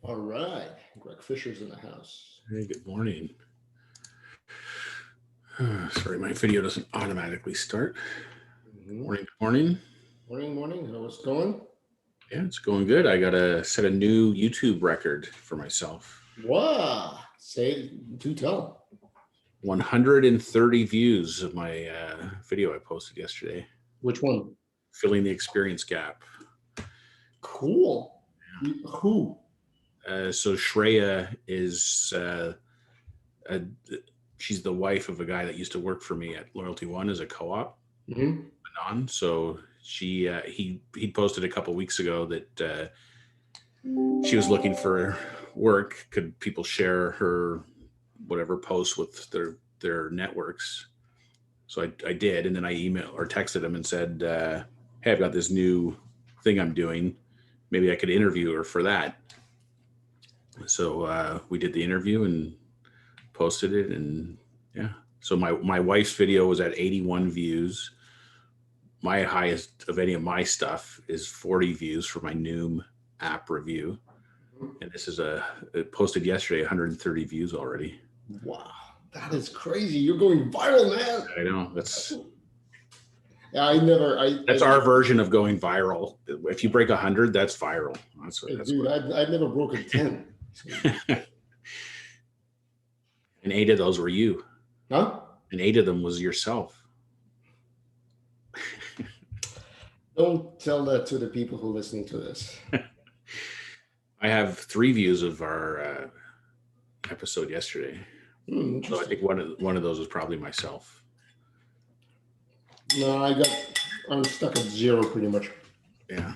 All right. Greg Fisher's in the house. Hey, good morning. Sorry, my video doesn't automatically start. Morning, good morning. Morning. How's it going? Yeah, it's going good. I got to set a new YouTube record for myself. Wow. Do tell. 130 views of my video I posted yesterday. Which one? Filling the experience gap. Cool. Who? So Shreya is, she's the wife of a guy that used to work for me at Loyalty One as a co-op. Mm-hmm. So he posted a couple weeks ago that she was looking for work. Could people share her whatever posts with their networks? So I did, and then I emailed or texted him and said, "Hey, I've got this new thing I'm doing. Maybe I could interview her for that." So we did the interview and posted it, and yeah. So my wife's video was at 81 views. My highest of any of my stuff is 40 views for my Noom app review. And this is it posted yesterday, 130 views already. Wow. That is crazy. You're going viral, man. I know. That's our version of going viral. If you break 100, that's viral. I've never broken 10. And 8 of those were you. Huh? And 8 of them was yourself. Don't tell that to the people who listen to this. I have 3 views of our episode yesterday. So I think one of those was probably myself. No, I'm stuck at 0 pretty much. Yeah.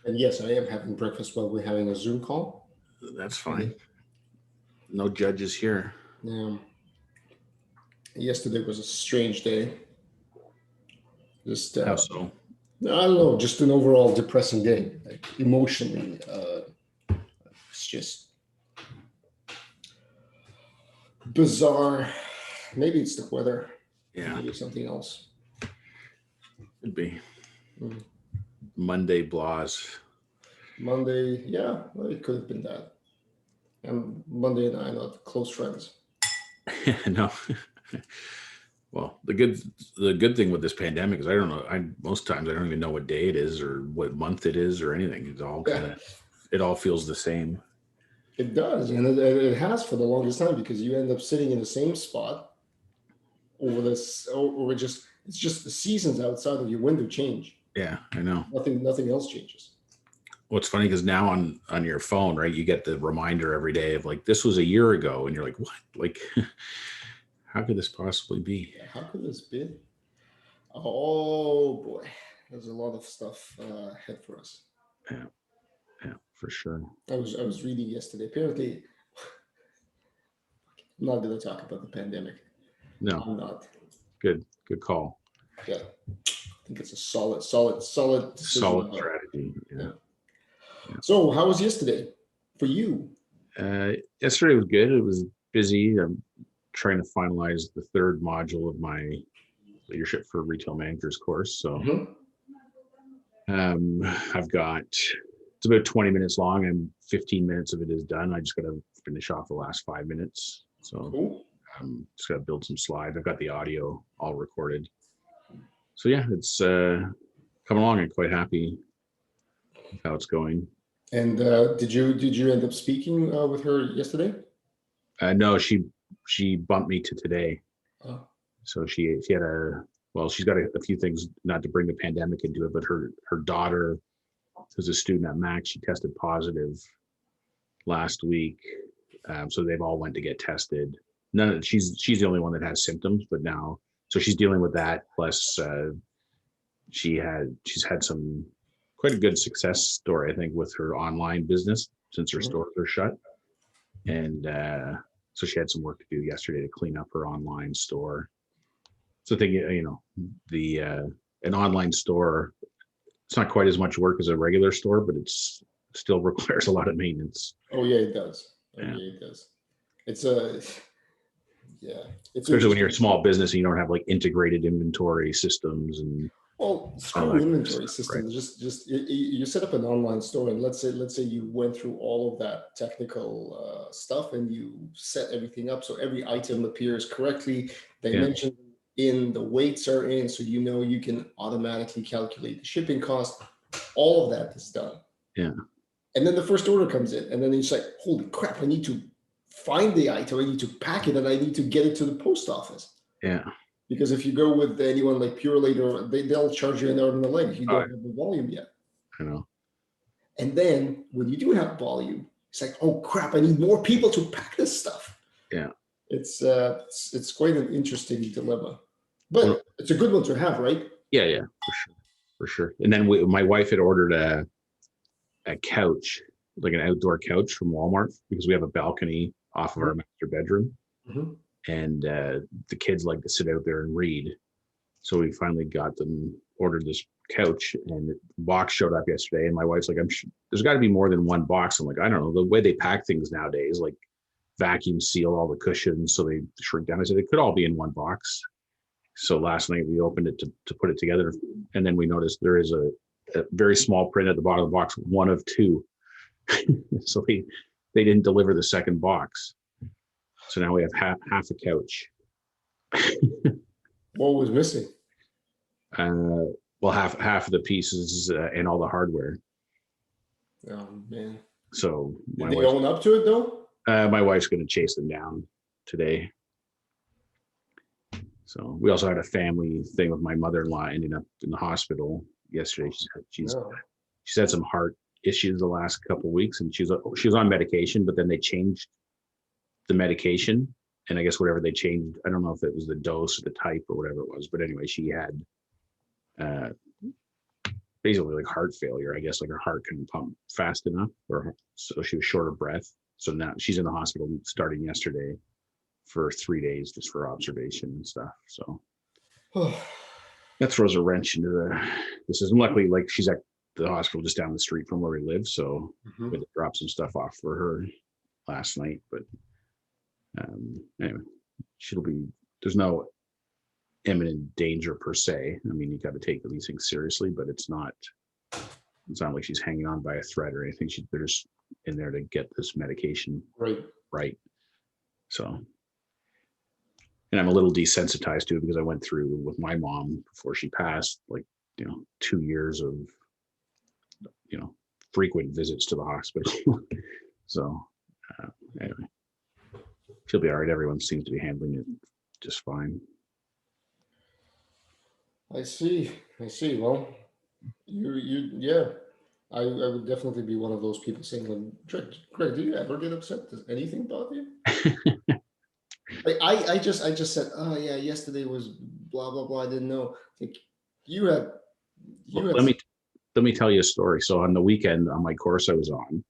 And yes, I am having breakfast while we're having a Zoom call. That's fine. No judges here. Yeah. Yesterday was a strange day. Just how so? I don't know, just an overall depressing day, like emotionally. It's just bizarre. Maybe it's the weather. Yeah. Maybe something else. Could be. Monday blahs. Monday, yeah, well, it could have been that. And Monday and I are not close friends. No. Well, the good thing with this pandemic is I don't know. Most times I don't even know what day it is or what month it is or anything. It's all it all feels the same. It does, and it has for the longest time because you end up sitting in the same spot over this, or it's just the seasons outside of your window change. Yeah, I know. Nothing else changes. What's funny because now on your phone, right, you get the reminder every day of like this was a year ago, and you're like, what? Like. How could this possibly be? Yeah, how could this be? Oh boy, there's a lot of stuff ahead for us. Yeah, for sure. I was reading yesterday. Apparently, I'm not going to talk about the pandemic. No, I'm not. Good call. Yeah, I think it's a solid strategy. Yeah. So, how was yesterday for you? Yesterday was good. It was busy. I'm trying to finalize the 3rd module of my leadership for retail managers course. So I've got, it's about 20 minutes long and 15 minutes of it is done. I just got to finish off the last 5 minutes. So just got to build some slides. I've got the audio all recorded. So yeah, it's coming along. I'm quite happy with how it's going. And did you end up speaking with her yesterday? No, she bumped me to today. Oh. So she had she's got a few things, not to bring the pandemic into it, but her daughter, who's a student at Max, she tested positive last week. So they've all went to get tested. She's the only one that has symptoms, but now, so she's dealing with that. Plus she's had some quite a good success story, I think, with her online business since her stores are shut. And, so she had some work to do yesterday to clean up her online store. So an online store, it's not quite as much work as a regular store, but it's still requires a lot of maintenance. Oh yeah, it does. It does. It's especially when you're a small business and you don't have like integrated inventory systems and Well, screw online inventory stuff, right? system. You set up an online store, and let's say you went through all of that technical stuff, and you set everything up so every item appears correctly. They Yeah, mentioned in the weights are in, so you can automatically calculate the shipping cost. All of that is done, yeah, and then the first order comes in, and then it's like, holy crap! I need to find the item, I need to pack it, and I need to get it to the post office. yeah. Because if you go with anyone like Purelator, they'll charge you an arm and a leg if you Oh, don't have the volume yet. I know. And then when you do have volume, it's like, oh crap, I need more people to pack this stuff. Yeah. It's quite an interesting dilemma, Well, but it's a good one to have, right? yeah, yeah, for sure, for sure. And then my wife had ordered a couch, like an outdoor couch from Walmart, because we have a balcony off of our master bedroom, Mm-hmm. and the kids like to sit out there and read. So we finally got them ordered this couch, and the box showed up yesterday. And my wife's like, there's got to be more than one box. I'm like, I don't know. The way they pack things nowadays, like vacuum seal all the cushions so they shrink down. I said it could all be in one box. So last night we opened it to put it together, and then we noticed there is a very small print at the bottom of the box, one of two. So they didn't deliver the second box. So now we have half a couch. What was missing? Well, half of the pieces and all the hardware. Oh man. So Did they own up to it though? my wife's going to chase them down today. So we also had a family thing with my mother-in-law ending up in the hospital yesterday. She's had some heart issues the last couple of weeks, and she was on medication, but then they changed the medication, and I guess whatever they changed, I don't know if it was the dose or the type or whatever it was, but anyway, she had basically like heart failure. I guess like her heart couldn't pump fast enough, or so she was short of breath. So now she's in the hospital starting yesterday for 3 days just for observation and stuff. So that throws a wrench into the system. Luckily, like she's at the hospital just down the street from where we live, so we had to drop some stuff off for her last night. But anyway, there's no imminent danger per se. I mean, you got to take these things seriously, but it's not like she's hanging on by a thread or anything. They're just in there to get this medication right. So, and I'm a little desensitized to it because I went through with my mom before she passed, like, 2 years of, frequent visits to the hospital. So anyway, she'll be all right. Everyone seems to be handling it just fine. I see. Well, yeah. I would definitely be one of those people saying, like, Greg, do you ever get upset? Does anything bother you? I just said, oh yeah, yesterday was blah blah blah. I didn't know. Like, let me tell you a story. So on the weekend on my course I was on,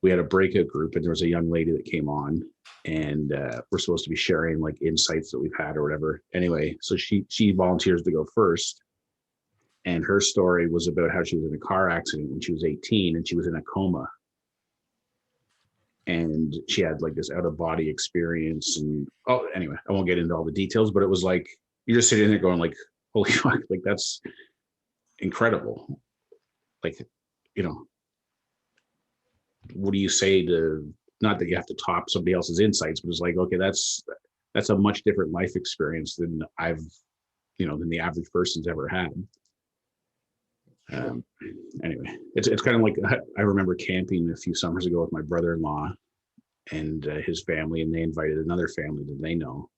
we had a breakout group, and there was a young lady that came on, and we're supposed to be sharing like insights that we've had or whatever. Anyway, so she volunteers to go first, and her story was about how she was in a car accident when she was 18, and she was in a coma, and she had like this out of body experience. And anyway, I won't get into all the details, but it was like you're just sitting there going like, holy fuck, like that's incredible. Like, what do you say to, not that you have to top somebody else's insights, but it's like, okay, that's a much different life experience than than the average person's ever had. Anyway, it's kind of like, I remember camping a few summers ago with my brother-in-law and his family, and they invited another family that they know.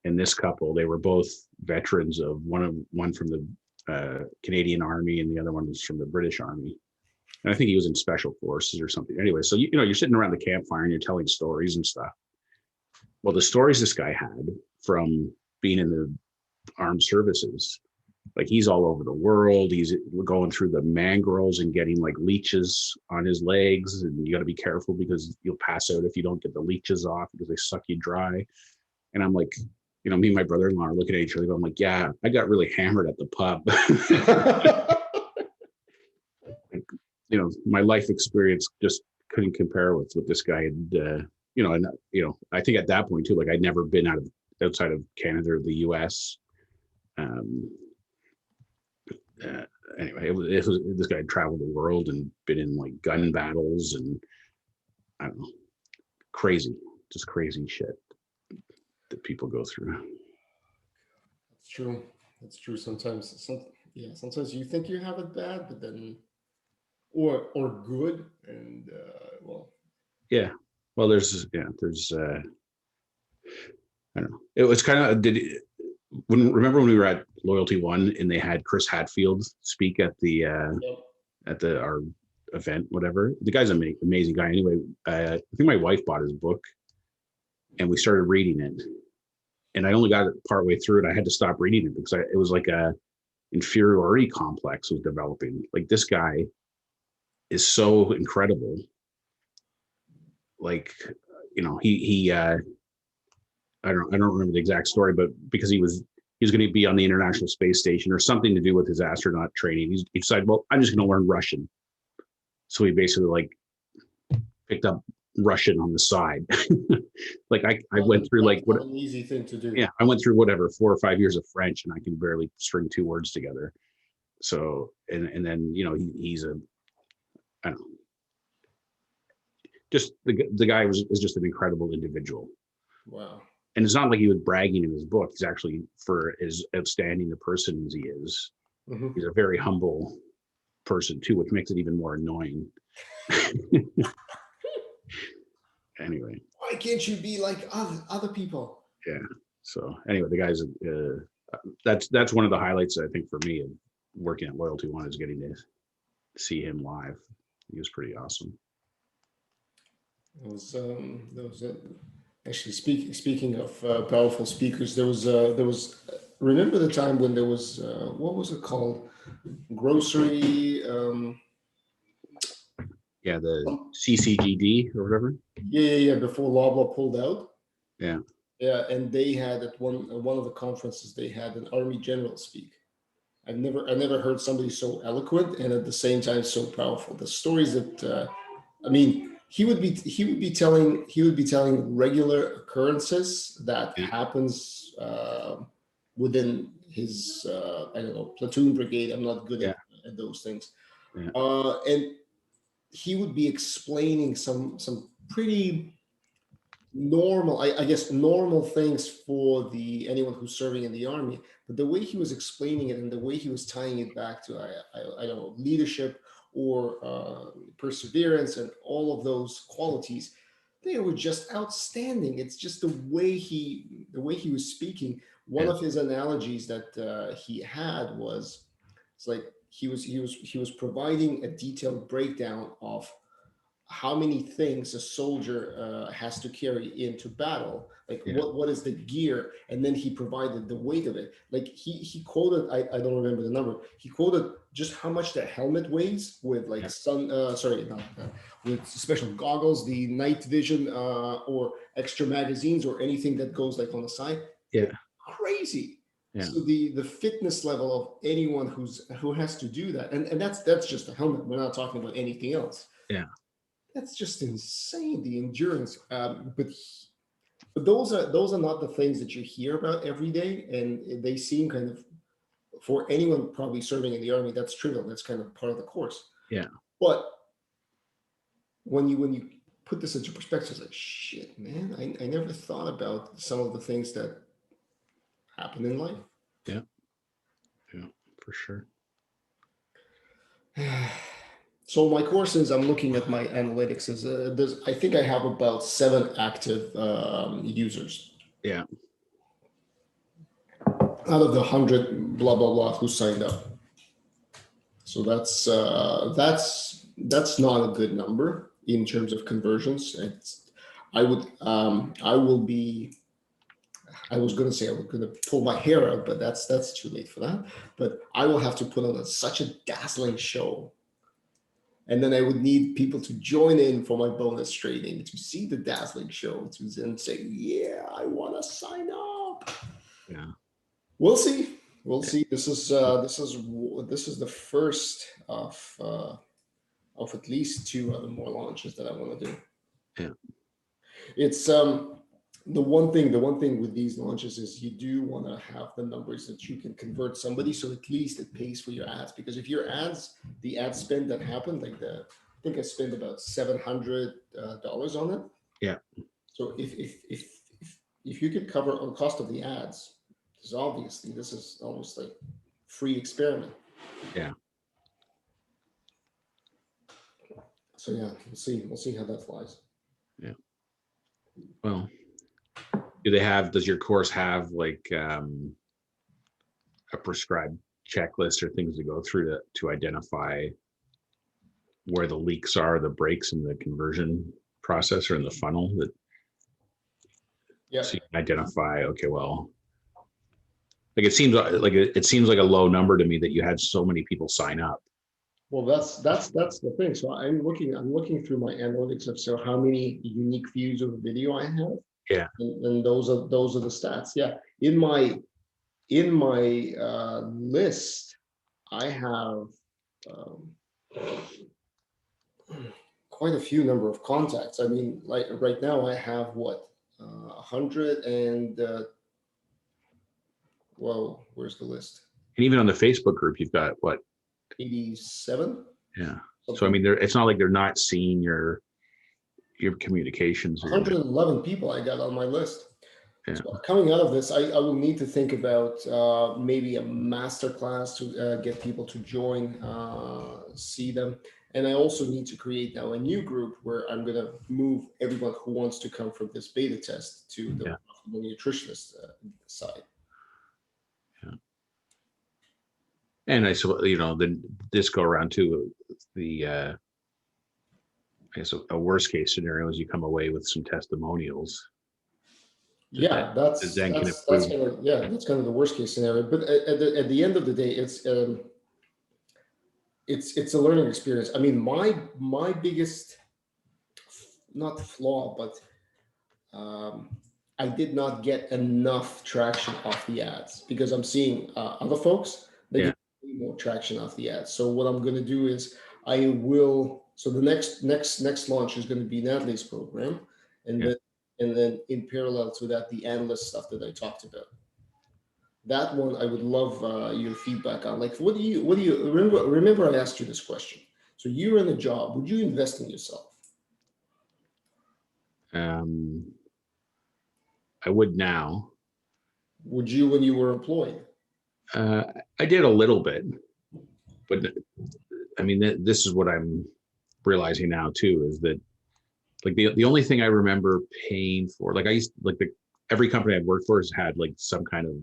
And this couple, they were both veterans of one from the Canadian Army, and the other one was from the British Army. And I think he was in special forces or something. Anyway, so you're sitting around the campfire and you're telling stories and stuff. Well, the stories this guy had from being in the armed services, like he's all over the world. He's going through the mangroves and getting like leeches on his legs, and you got to be careful because you'll pass out if you don't get the leeches off because they suck you dry. And I'm like, me and my brother-in-law are looking at each other going like, yeah, I got really hammered at the pub. My life experience just couldn't compare with what this guy had, I think at that point too, like I'd never been outside of Canada or the US. Anyway, this guy had traveled the world and been in like gun battles and I don't know, just crazy shit that people go through. That's true. That's true. Sometimes you think you have it bad, but then or good, and well, Yeah. Well, there's I don't know. It was kind of remember when we were at Loyalty One and they had Chris Hadfield speak at the yep. our event, whatever. The guy's an amazing guy. Anyway, I think my wife bought his book and we started reading it. And I only got it partway through it. I had to stop reading it because it was like a inferiority complex was developing. Like this guy is so incredible. Like, you know, he I don't remember the exact story, but because he was going to be on the International Space Station or something to do with his astronaut training, he decided, well, I'm just going to learn Russian. So he basically like picked up Russian on the side. Like I went through like what an easy thing to do. Yeah, I went through whatever 4 or 5 years of French and I can barely string 2 words together. So and then you know he's I don't know, just the guy is just an incredible individual. Wow. And it's not like he was bragging in his book. He's actually, for as outstanding a person as he is, he's a very humble person too, which makes it even more annoying. Anyway, why can't you be like other people? Yeah. So anyway, the guy's that's one of the highlights I think for me of working at Loyalty One is getting to see him live. He was pretty awesome. There was actually speaking of powerful speakers. There was remember the time when there was what was it called, grocery Yeah, the CCGD or whatever. Yeah, before Loblaw pulled out. Yeah. Yeah, and they had at one of the conferences they had an army general speak. I never heard somebody so eloquent and at the same time so powerful. The stories that I mean, he would be telling regular occurrences that happens within his I don't know, platoon, brigade. I'm not good at those things. Yeah. And he would be explaining some pretty normal, I guess, normal things for anyone who's serving in the army. But the way he was explaining it and the way he was tying it back to I don't know, leadership or perseverance and all of those qualities, they were just outstanding. It's just the way he was speaking. One of his analogies that he had was, it's like he was providing a detailed breakdown of how many things a soldier has to carry into battle, like what is the gear, and then he provided the weight of it. Like he quoted, I don't remember the number, he quoted just how much the helmet weighs with like with special goggles, the night vision, or extra magazines or anything that goes like on the side. Crazy. So the fitness level of anyone who has to do that, and that's just a helmet, we're not talking about anything else. That's just insane, the endurance. But those are not the things that you hear about every day, and they seem kind of, for anyone probably serving in the army, that's trivial. That's kind of part of the course. Yeah. But when you put this into perspective, it's like, shit, man, I never thought about some of the things that happen in life. Yeah, for sure. So my courses, I'm looking at my analytics. I think I have about 7 active users. Yeah. Out of the 100 blah blah blah who signed up. So that's not a good number in terms of conversions. I was going to say I was going to pull my hair out, but that's too late for that. But I will have to put on such a dazzling show. And then I would need people to join in for my bonus trading to see the dazzling show, to then say, yeah, I want to sign up. Yeah. We'll see. We'll see. This is the first of at least 2 other more launches that I want to do. Yeah. It's the one thing with these launches is you do want to have the numbers that you can convert somebody, so at least it pays for your ads. Because if your ads, the ad spend that happened, like I think I spent about $700 on it. Yeah. So if you could cover on cost of the ads, because obviously this is almost like free experiment. Yeah. So yeah, we'll see how that flies. Yeah. Well, does your course have like a prescribed checklist or things to go through to identify where the leaks are, the breaks in the conversion process or in the funnel, that Yeah. so you can identify, okay, well, like it seems like a low number to me that you had so many people sign up. Well, that's the thing. So I'm looking through my analytics of so how many unique views of a video I have. Yeah. And those are the stats. Yeah. In my list, I have quite a few number of contacts. I mean, like right now I have what 100 and well, where's the list? And even on the Facebook group, you've got what? 87. Yeah. So I mean, it's not like they're not seeing your communications. 111 people I got on my list. Yeah. So coming out of this, I will need to think about maybe a master class to get people to join, see them. And I also need to create now a new group where I'm going to move everyone who wants to come from this beta test to the nutritionist side. Yeah. And I suppose, then this go around too, I guess a worst case scenario is you come away with some testimonials. Yeah, that's kind of the worst case scenario. But at the end of the day, it's a learning experience. I mean, my biggest, not flaw, but I did not get enough traction off the ads, because I'm seeing other folks that get more traction off the ads. So what I'm going to do is so the next launch is going to be Natalie's program, and then in parallel to that, the analyst stuff that I talked about. That one I would love your feedback on. Like, what do you remember? I asked you this question. So you're in a job. Would you invest in yourself? I would now. Would you when you were employed? I did a little bit, but I mean, this is what I'm realizing now too, is that like the only thing I remember paying for, like I used, like every company I've worked for has had like some kind of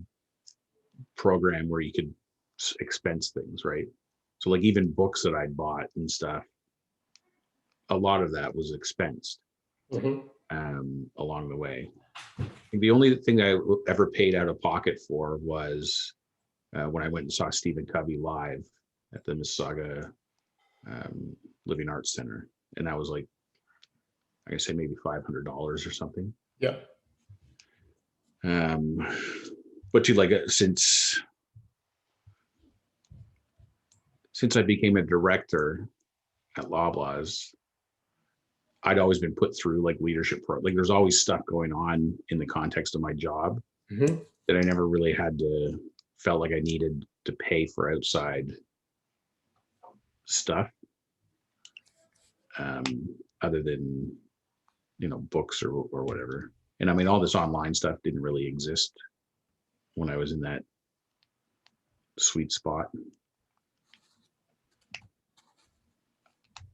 program where you could expense things, right? So like even books that I'd bought and stuff, a lot of that was expensed along the way. I think the only thing I ever paid out of pocket for was when I went and saw Stephen Covey live at the Mississauga Living Arts Center, and that was like, I guess say maybe $500 or something. Yeah. But to like since I became a director at Loblaws, I'd always been put through like leadership like there's always stuff going on in the context of my job that I never really felt like I needed to pay for outside stuff, other than books or whatever. And I mean, all this online stuff didn't really exist when I was in that sweet spot.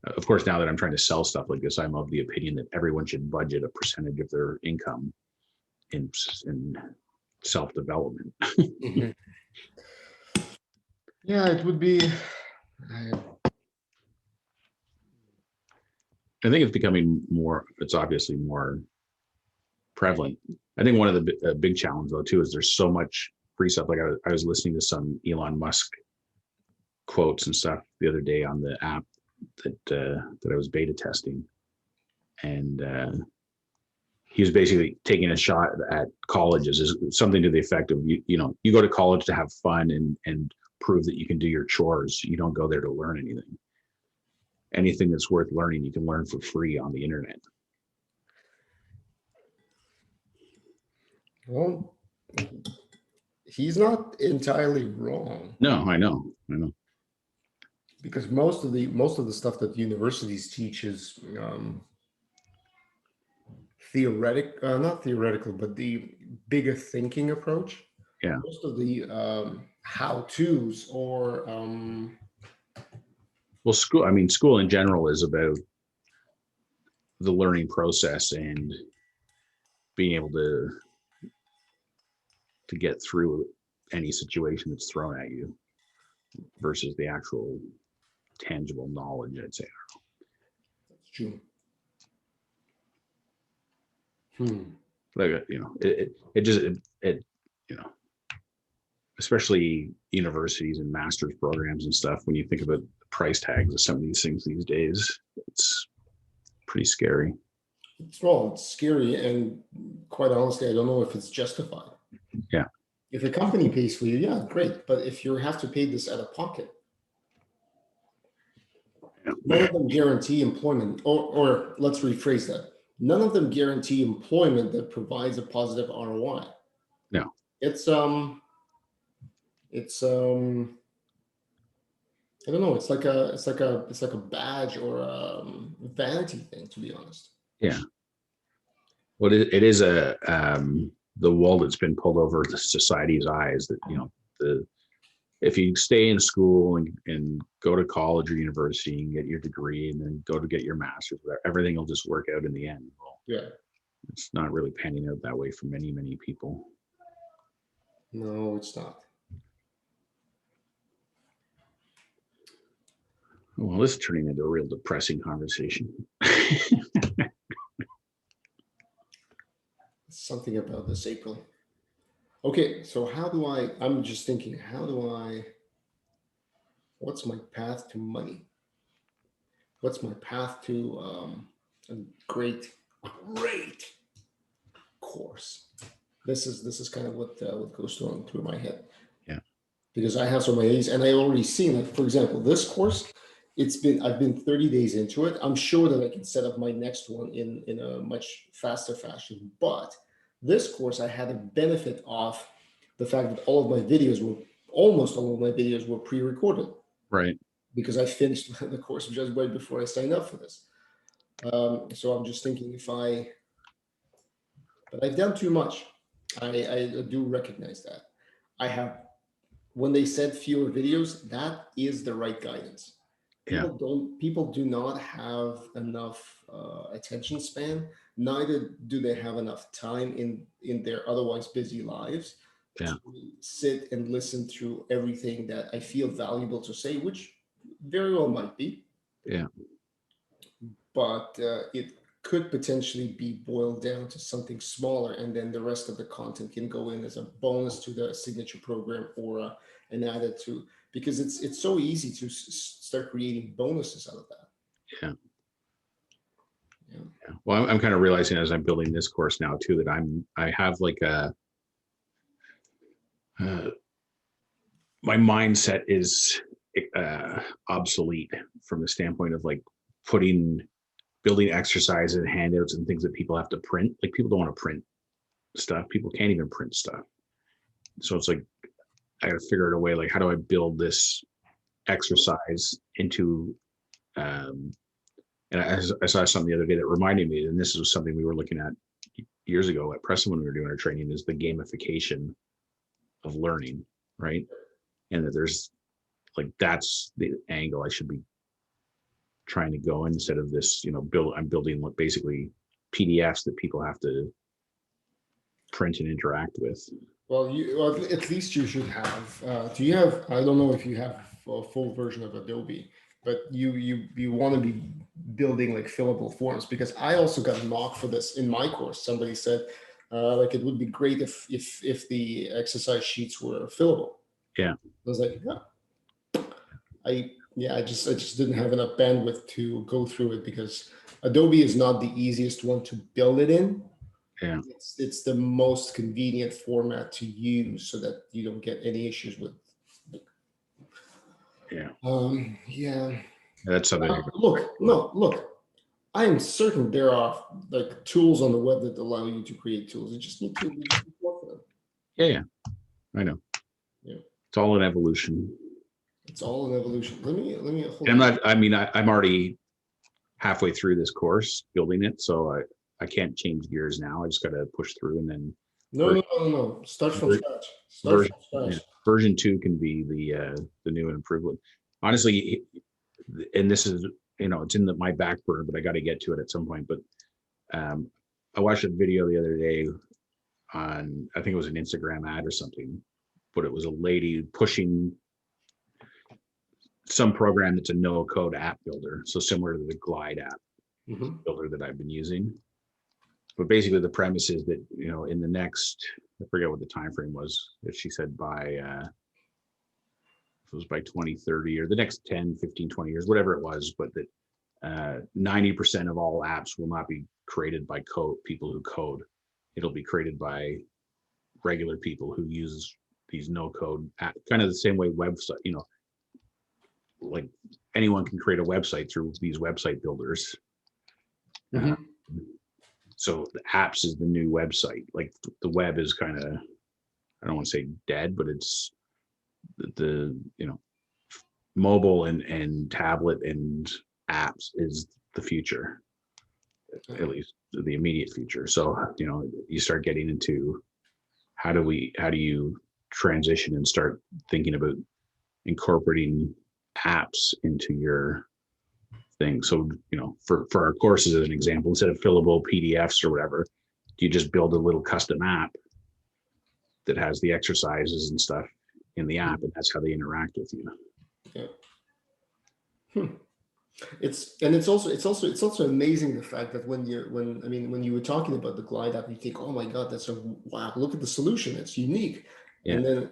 Of course, now that I'm trying to sell stuff like this, I'm of the opinion that everyone should budget a percentage of their income in self-development. Yeah, it would be. I think it's becoming it's obviously more prevalent. I think one of the big challenge though too is there's so much free stuff. Like I was listening to some Elon Musk quotes and stuff the other day on the app that I was beta testing, and he was basically taking a shot at colleges, is something to the effect of you go to college to have fun and prove that you can do your chores. You don't go there to learn anything. Anything that's worth learning, you can learn for free on the internet. Well, he's not entirely wrong, No, I know. because most of the stuff that universities teach is not theoretical, but the bigger thinking approach. Yeah. Most of the how-tos or Well, school in general is about the learning process and being able to get through any situation that's thrown at you versus the actual tangible knowledge, I'd say. true. Like, it just especially universities and master's programs and stuff, when you think about the price tags of some of these things these days, it's pretty scary. It's scary, and quite honestly, I don't know if it's justified. Yeah. If a company pays for you, yeah, great. But if you have to pay this out of pocket, none of them guarantee employment, or let's rephrase that. None of them guarantee employment that provides a positive ROI. No. It's I don't know. It's like a badge or a vanity thing, to be honest. Yeah. Well, it is the wall that's been pulled over the society's eyes, that if you stay in school and go to college or university and get your degree and then go to get your master's, everything will just work out in the end. Well, Yeah. it's not really panning out that way for many, many people. No, it's not. Well, this is turning into a real depressing conversation. Something about this, April. Okay, so I'm just thinking, what's my path to money? What's my path to a great course? This is kind of what goes through my head. Yeah. Because I have so many days, and I already seen, like, for example, this course, I've been 30 days into it. I'm sure that I can set up my next one in a much faster fashion. But this course, I had a benefit of the fact that almost all of my videos were pre-recorded. Right. Because I finished the course just right before I signed up for this. So I'm just thinking, but I've done too much. I do recognize that. When they said fewer videos, that is the right guidance. Yeah. People do not have enough attention span. Neither do they have enough time in their otherwise busy lives to sit and listen through everything that I feel valuable to say, which very well might be. Yeah. But it could potentially be boiled down to something smaller, and then the rest of the content can go in as a bonus to the signature program or an added to, because it's so easy to start creating bonuses out of that. Yeah. Well, I'm kind of realizing as I'm building this course now too, that I have like my mindset is obsolete from the standpoint of like building exercises and handouts and things that people have to print. Like, people don't want to print stuff. People can't even print stuff. So it's like, I got to figure out a way, like, how do I build this exercise into, and I saw something the other day that reminded me, and this was something we were looking at years ago at Preston when we were doing our training, is the gamification of learning, right? And that there's like, that's the angle I should be trying to go, instead of this, I'm building basically PDFs that people have to print and interact with. Well, at least you should have. Do you have? I don't know if you have a full version of Adobe, but you want to be building like fillable forms, because I also got knocked for this in my course. Somebody said like it would be great if the exercise sheets were fillable. Yeah. I was like, yeah. I just didn't have enough bandwidth to go through it, because Adobe is not the easiest one to build it in. Yeah. It's the most convenient format to use so that you don't get any issues with. Yeah. Yeah. That's something. Look. I am certain there are like tools on the web that allow you to create tools. You just need to work Yeah, I know. Yeah. It's all an evolution. It's all an evolution. Let me hold And on. I'm already halfway through this course building it, so I can't change gears now. I just got to push through, and then No. Start from scratch. Start version from scratch. version 2 can be the new and improved one. Honestly, and this is, it's in my back burner, but I got to get to it at some point. But I watched a video the other day on, I think it was an Instagram ad or something, but it was a lady pushing some program that's a no code app builder, so similar to the Glide app builder that I've been using. But basically the premise is that, in the next, I forget what the time frame was, if she said by if it was by 2030 or the next 10, 15, 20 years, whatever it was, but that 90% of all apps will not be created by people who code. It'll be created by regular people who use these no code app, kind of the same way website, like anyone can create a website through these website builders. So the apps is the new website. Like the web is kind of, I don't want to say dead, but it's the mobile and tablet and apps is the future, at least the immediate future. So, you start getting into how do you transition and start thinking about incorporating apps into your thing. So, for our courses, as an example, instead of fillable PDFs or whatever, you just build a little custom app that has the exercises and stuff in the app, and that's how they interact with you. Yeah. It's also amazing the fact that when you were talking about the Glide app, you think, oh my God, wow, look at the solution, it's unique. Yeah. And then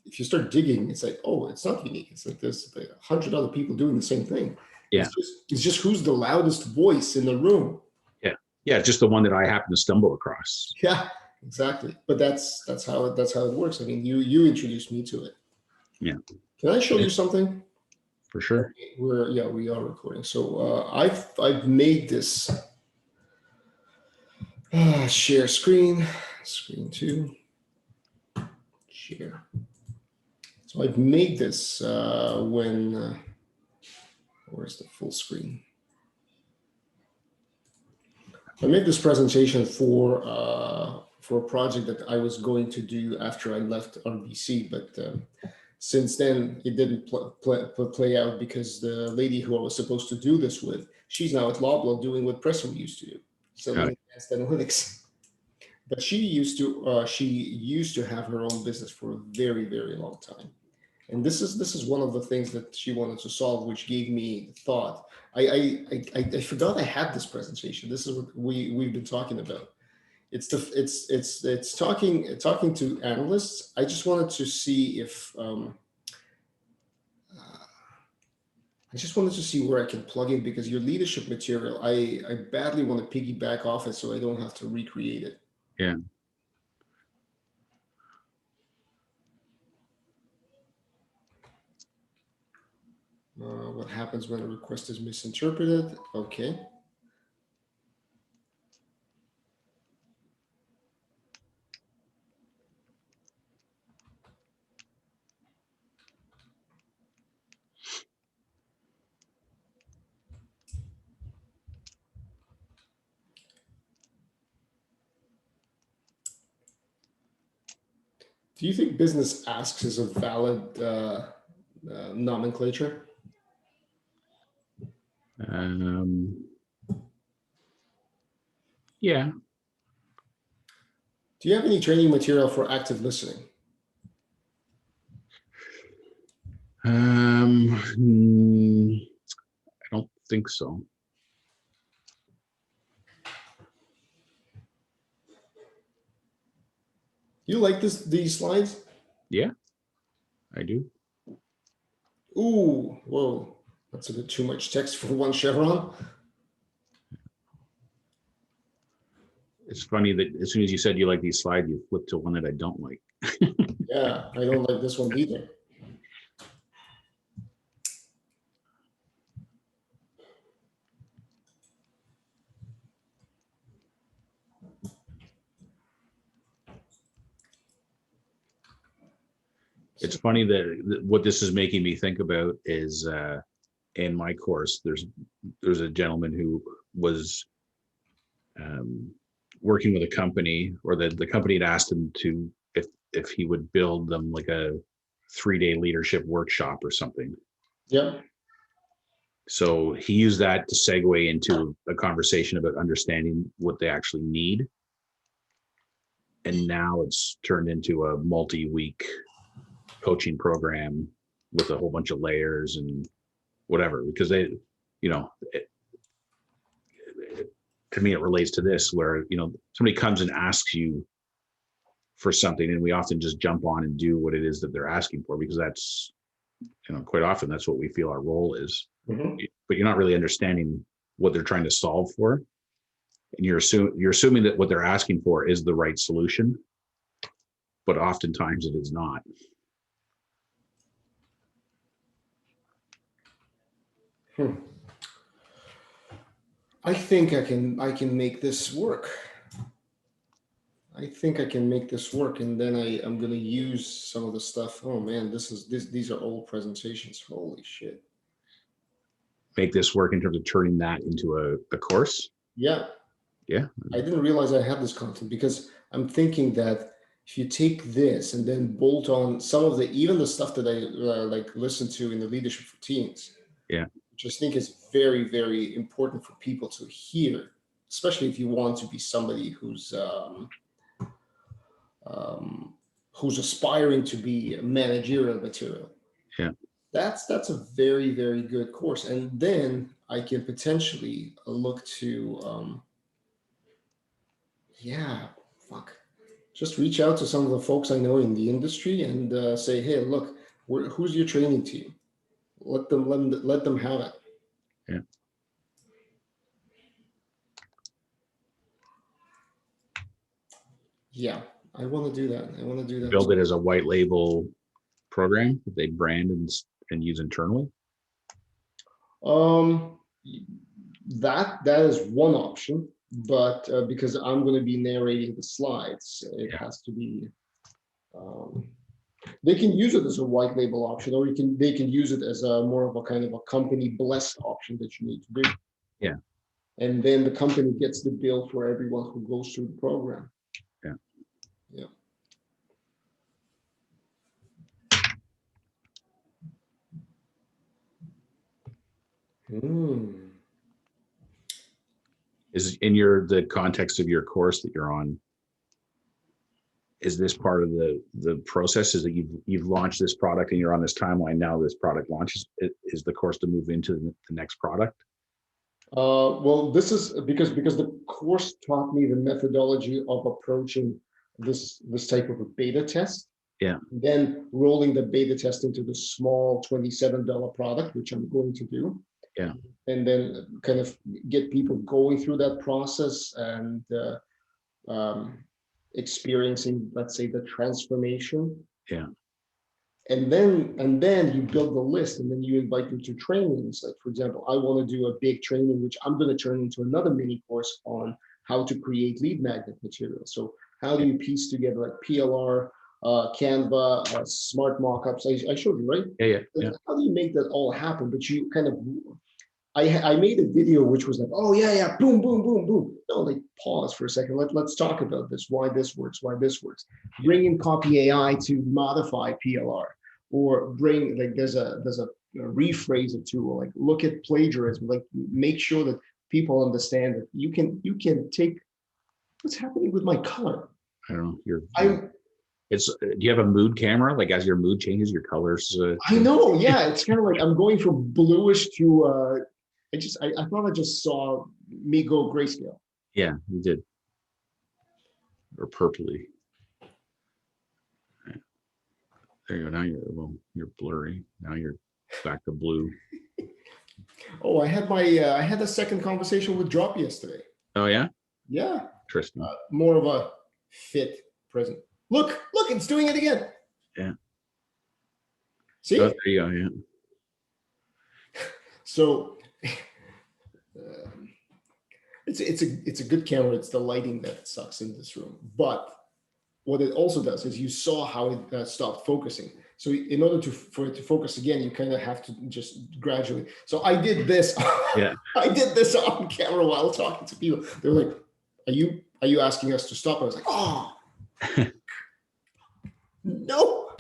if you start digging, it's like, oh, it's not unique. It's like there's 100 other people doing the same thing. Yeah. It's just who's the loudest voice in the room. Yeah, it's just the one that I happen to stumble across. Yeah, exactly. But that's how it works. I mean, you introduced me to it. Yeah. Can I show you something? For sure. We are recording. So I've made this share screen 2, share. So I've made this where's the full screen? I made this presentation for a project that I was going to do after I left RBC, but since then it didn't play out because the lady who I was supposed to do this with, she's now at Loblaw doing what Preston used to do, selling advanced analytics. But she used to have her own business for a very, very long time. And this is one of the things that she wanted to solve, which gave me thought. I forgot I had this presentation. This is what we've been talking about. It's talking to analysts. I just wanted to see if I just wanted to see where I can plug in, because your leadership material, I badly want to piggyback off it so I don't have to recreate it. Yeah. What happens when a request is misinterpreted? Okay. Do you think business asks is a valid nomenclature? Yeah. Do you have any training material for active listening? I don't think so. You like these slides? Yeah, I do. Ooh, whoa, that's a bit too much text for one chevron. It's funny that as soon as you said you like these slides, you flipped to one that I don't like. Yeah, I don't like this one either. It's funny that what this is making me think about is in my course, there's a gentleman who was working with a company, or the company had asked him to, if he would build them like a 3-day leadership workshop or something. Yeah. So he used that to segue into a conversation about understanding what they actually need. And now it's turned into a multi-week coaching program with a whole bunch of layers and whatever, because they, you know, to me, it relates to this where, somebody comes and asks you for something, and we often just jump on and do what it is that they're asking for, because that's, quite often that's what we feel our role is. Mm-hmm. But you're not really understanding what they're trying to solve for. And you're assuming that what they're asking for is the right solution, but oftentimes it is not. I think I can make this work. I think I can make this work, and then I'm gonna use some of the stuff. Oh man, these are old presentations. Holy shit. Make this work in terms of turning that into a course. Yeah. Yeah. I didn't realize I had this content, because I'm thinking that if you take this and then bolt on some of even the stuff that I like listen to in the Leadership for Teens. Yeah. Which I think is very, very important for people to hear, especially if you want to be somebody who's aspiring to be managerial material. Yeah. That's a very, very good course. And then I can potentially look to, just reach out to some of the folks I know in the industry and say, hey, look, who's your training team? Let them have it. Yeah. Yeah, I want to do that. Build it as a white label program that they brand and use internally. That is one option, but because I'm going to be narrating the slides, it has to be. They can use it as a white label option, or they can use it as a more of a kind of a company blessed option that you need to do. Yeah. And then the company gets the bill for everyone who goes through the program. Yeah. Yeah. Is in the context of your course that you're on, is this part of the process? Is that you've launched this product and you're on this timeline now, this product launches, is the course to move into the next product? Well, this is because the course taught me the methodology of approaching this type of a beta test. Yeah. Then rolling the beta test into the small $27 product, which I'm going to do. Yeah. And then kind of get people going through that process and experiencing, let's say, the transformation. Yeah. And then you build the list, and then you invite them to trainings. Like, for example, I want to do a big training, which I'm going to turn into another mini course on how to create lead magnet material. So how do you piece together like PLR, Canva, smart mockups? I showed you, right? Yeah. How do you make that all happen? But you kind of, I made a video which was like, oh yeah, boom, boom, boom, boom. No, like pause for a second. Let's talk about this. Why this works? Bring in Copy AI to modify PLR, or bring like there's a rephraser tool. Like look at plagiarism. Like make sure that people understand that you can take what's happening with my color. I don't know. Do you have a mood camera? Like as your mood changes, your colors. I know. Yeah, it's kind of like I'm going from bluish to. I thought I just saw me go grayscale. Yeah, you did. Or purpley. There you go. Now you're blurry. Now you're back to blue. Oh, I had a second conversation with Drop yesterday. Oh yeah? Yeah. Interesting. More of a fit present. Look, it's doing it again. Yeah. See? Oh, there you go, yeah. So it's a good camera. It's the lighting that sucks in this room. But what it also does is you saw how it stopped focusing. So in order for it to focus again, you kind of have to just gradually. So I did this. Yeah. I did this on camera while talking to people. They were like, are you asking us to stop? I was like, oh, no.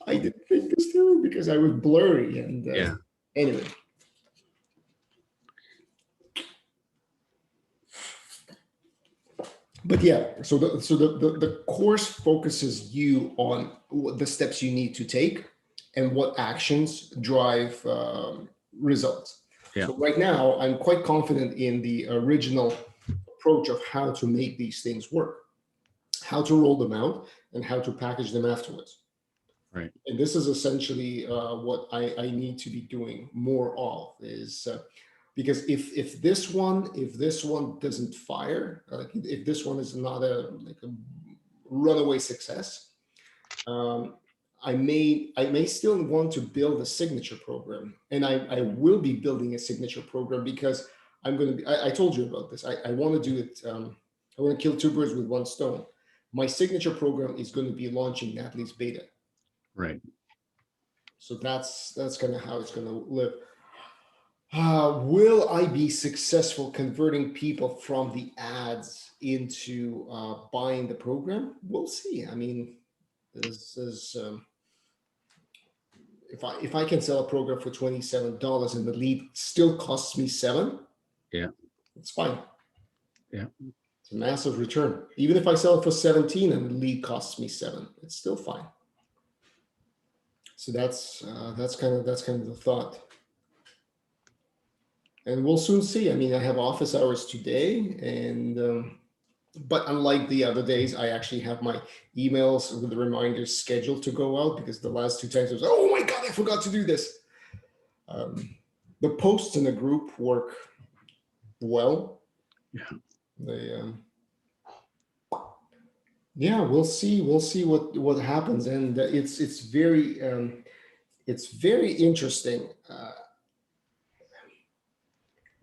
I didn't think this through because I was blurry. And Yeah. anyway. But yeah, so the course focuses you on what the steps you need to take and what actions drive results. Yeah. So right now, I'm quite confident in the original approach of how to make these things work, how to roll them out, and how to package them afterwards. Right. And this is essentially what I need to be doing more of is because if this one doesn't fire, like if this one is not a runaway success, I may still want to build a signature program, and I will be building a signature program because I'm going to be. I told you about this. I want to do it. I want to kill two birds with one stone. My signature program is going to be launching Natalie's beta. Right. So that's kind of how it's going to live. Will I be successful converting people from the ads into buying the program? We'll see. I mean, this is if I can sell a program for $27 and the lead still costs me $7, yeah, it's fine. Yeah, it's a massive return. Even if I sell it for 17 and the lead costs me $7, it's still fine. So that's kind of the thought. And we'll soon see. I mean, I have office hours today, and but unlike the other days, I actually have my emails with the reminders scheduled to go out because the last two times I was, oh my God, I forgot to do this. The posts in the group work well. Yeah. They, yeah, we'll see what happens, and it's very interesting.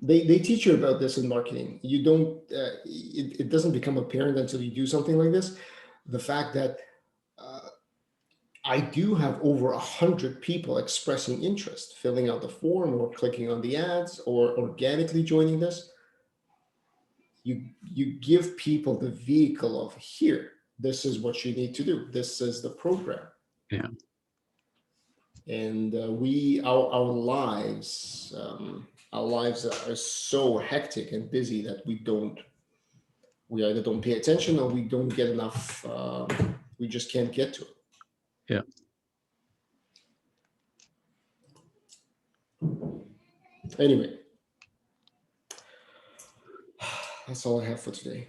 They teach you about this in marketing. You don't, it doesn't become apparent until you do something like this. The fact that I do have over 100 people expressing interest, filling out the form or clicking on the ads or organically joining this. You give people the vehicle of here, this is what you need to do. This is the program. Yeah. And our lives are so hectic and busy that we either don't pay attention or we don't get enough. We just can't get to it. Yeah. Anyway, that's all I have for today.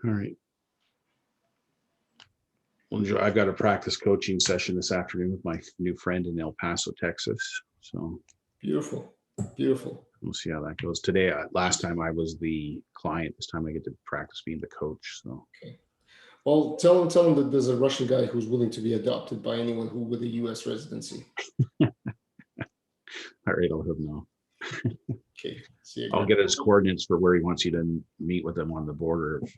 All right. Well, I've got a practice coaching session this afternoon with my new friend in El Paso, Texas. So beautiful. We'll see how that goes. Today, last time I was the client. This time I get to practice being the coach. So. Okay. Well, tell him that there's a Russian guy who's willing to be adopted by anyone who with a U.S. residency. All right, I'll let him know. Okay. See you. I'll get his coordinates for where he wants you to meet with him on the border of,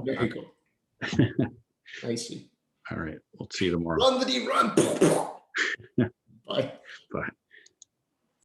Mexico. I see. All right. We'll see you tomorrow. Run, Vadim, run. Bye. Bye.